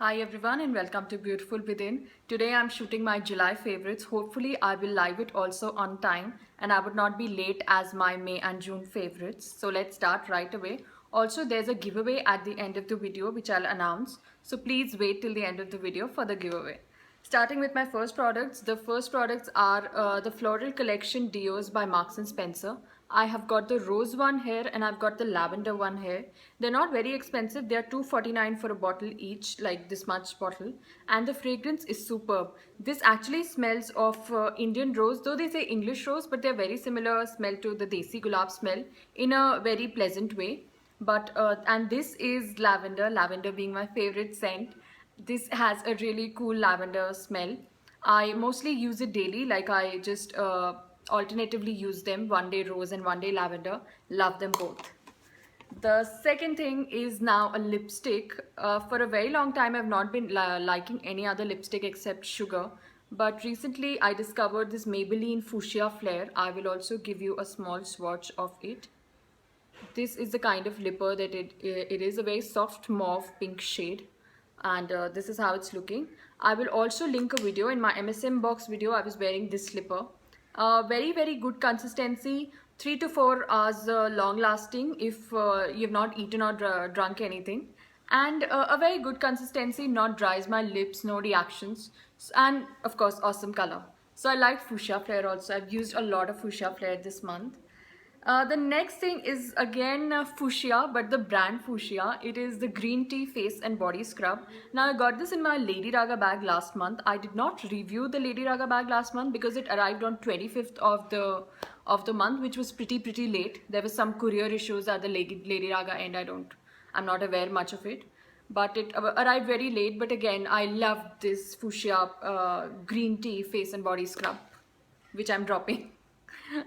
Hi everyone and welcome to Beautiful Within. Today I'm shooting my July favorites. Hopefully I will live it also on time and I would not be late as my May and June favorites. So let's start right away. Also there's a giveaway at the end of the video which I'll announce. So please wait till the end of the video for the giveaway. Starting with my first products, the first products are the Floral Collection Deos by Marks and Spencer. I have got the rose one here and I've got the lavender one here. They're not very expensive. They're $2.49 for a bottle each, like this much bottle. And the fragrance is superb. This actually smells of Indian rose, though they say English rose, but they're very similar smell to the Desi Gulab smell in a very pleasant way. But and this is lavender being my favorite scent. This has a really cool lavender smell. I mostly use it daily, like I just alternatively use them, one day rose and one day lavender. Love them both. The second thing is now a lipstick. For a very long time I've not been liking any other lipstick except Sugar. But recently I discovered this Maybelline Fuchsia Flare. I will also give you a small swatch of it. This is the kind of lipper that it is, a very soft mauve pink shade, and this is how it's looking. I will also link a video in my MSM box video. I was wearing this slipper. Very good consistency, 3 to 4 hours long lasting if you've not eaten or drunk anything, and a very good consistency, not dries my lips, no reactions, and of course awesome color. So I like Fuchsia Flare also. I've used a lot of Fuchsia Flare this month. The next thing is again Fuchsia, but the brand Fuchsia. It is the green tea face and body scrub. Now I got this in my Lady Raga bag last month. I did not review the Lady Raga bag last month because it arrived on 25th of the month, which was pretty late. There was some courier issues at the Lady Raga end. I'm not aware much of it, but it arrived very late. But again, I love this Fuchsia green tea face and body scrub, which I'm dropping.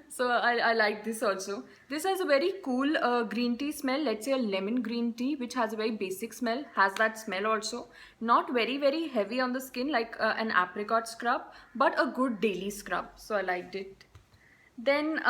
So I like this also. This has a very cool green tea smell. Let's say a lemon green tea, which has a very basic smell, has that smell also. Not very heavy on the skin like an apricot scrub, but a good daily scrub. So I liked it. Then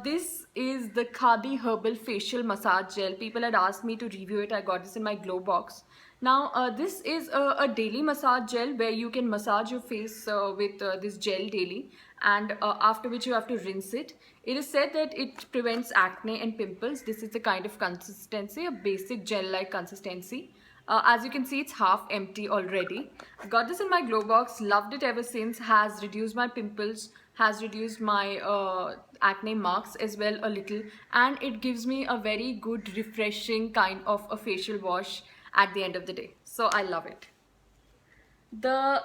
this is the Khadi Herbal Facial Massage Gel. People had asked me to review it. I got this in my glow box. Now this is a daily massage gel where you can massage your face with this gel daily, and after which you have to rinse it. It is said that it prevents acne and pimples. This is the kind of consistency, a basic gel-like consistency. As you can see, it's half empty already. Got this in my glow box, loved it ever since. Has reduced my pimples, has reduced my acne marks as well a little, and it gives me a very good refreshing kind of a facial wash at the end of the day. So I love it. The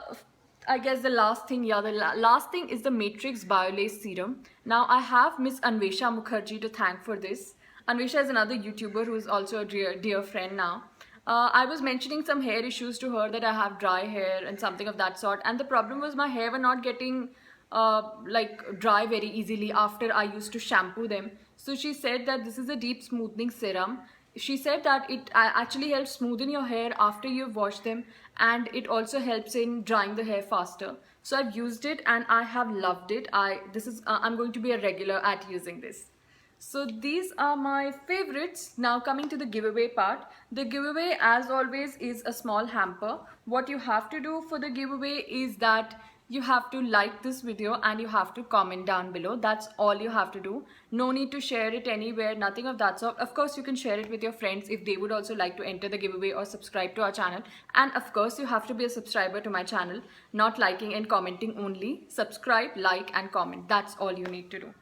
I guess the last thing, yeah, the last thing is the Matrix Biolace Serum. Now I have Miss Anvesha Mukherjee to thank for this. Anvesha is another YouTuber who is also a dear friend now. I was mentioning some hair issues to her, that I have dry hair and something of that sort, and the problem was my hair were not getting like dry very easily after I used to shampoo them. So she said that this is a deep smoothing serum. She said that it actually helps smoothen your hair after you've washed them, and it also helps in drying the hair faster. So I've used it and I have loved it. I'm going to be a regular at using this. So these are my favorites. Now coming to the giveaway part. The giveaway, as always, is a small hamper. What you have to do for the giveaway is that you have to like this video and you have to comment down below. That's all you have to do. No need to share it anywhere, nothing of that sort. Of course, you can share it with your friends if they would also like to enter the giveaway or subscribe to our channel. And of course, you have to be a subscriber to my channel, not liking and commenting only. Subscribe, like and comment. That's all you need to do.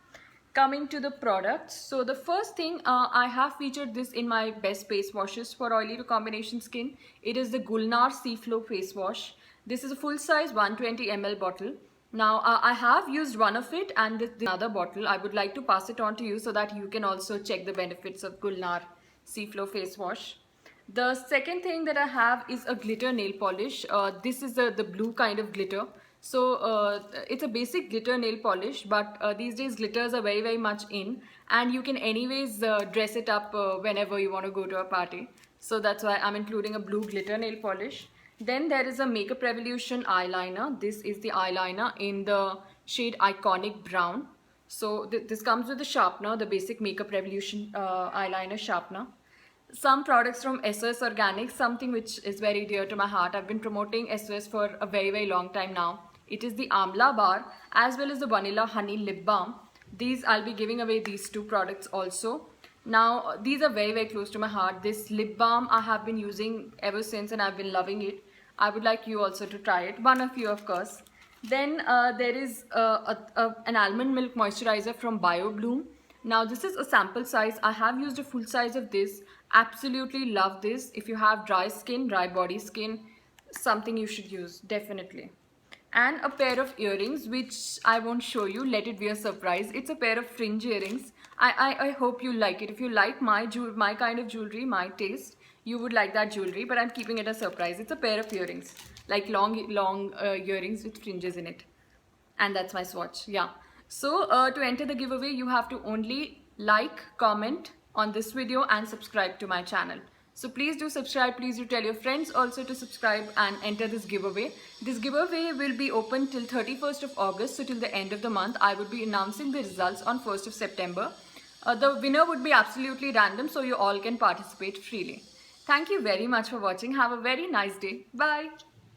Coming to the products, so the first thing, I have featured this in my best face washes for oily to combination skin. It is the Gulnar Seaflow face wash. This is a full size 120 ml bottle. Now I have used one of it, and this another bottle. I would like to pass it on to you so that you can also check the benefits of Gulnar Seaflow face wash. The second thing that I have is a glitter nail polish. This is the blue kind of glitter. So it's a basic glitter nail polish, but these days glitters are very much in, and you can anyways dress it up whenever you want to go to a party. So that's why I'm including a blue glitter nail polish. Then there is a Makeup Revolution eyeliner. This is the eyeliner in the shade Iconic Brown. So this comes with the sharpener, the basic Makeup Revolution eyeliner sharpener. some products from SOS Organics, something which is very dear to my heart. I've been promoting SOS for a very, very long time now. It is the Amla Bar as well as the Vanilla Honey Lip Balm. These, I'll be giving away these two products also. Now, these are very, very close to my heart. This lip balm I have been using ever since and I've been loving it. I would like you also to try it. One of you, of course. Then there is an almond milk moisturizer from BioBloom. Now this is a sample size. I have used a full size of this. Absolutely love this. If you have dry skin, dry body skin, something you should use, definitely. And a pair of earrings, which I won't show you, let it be a surprise. It's a pair of fringe earrings. I hope you like it. If you like my kind of jewelry, my taste, you would like that jewelry, but I'm keeping it a surprise. It's a pair of earrings, like long earrings with fringes in it. And that's my swatch. Yeah. So to enter the giveaway, you have to only like, comment on this video and subscribe to my channel. So please do subscribe. Please do tell your friends also to subscribe and enter this giveaway. This giveaway will be open till 31st of August. So till the end of the month, I would be announcing the results on 1st of September. The winner would be absolutely random, so you all can participate freely. Thank you very much for watching. Have a very nice day. Bye.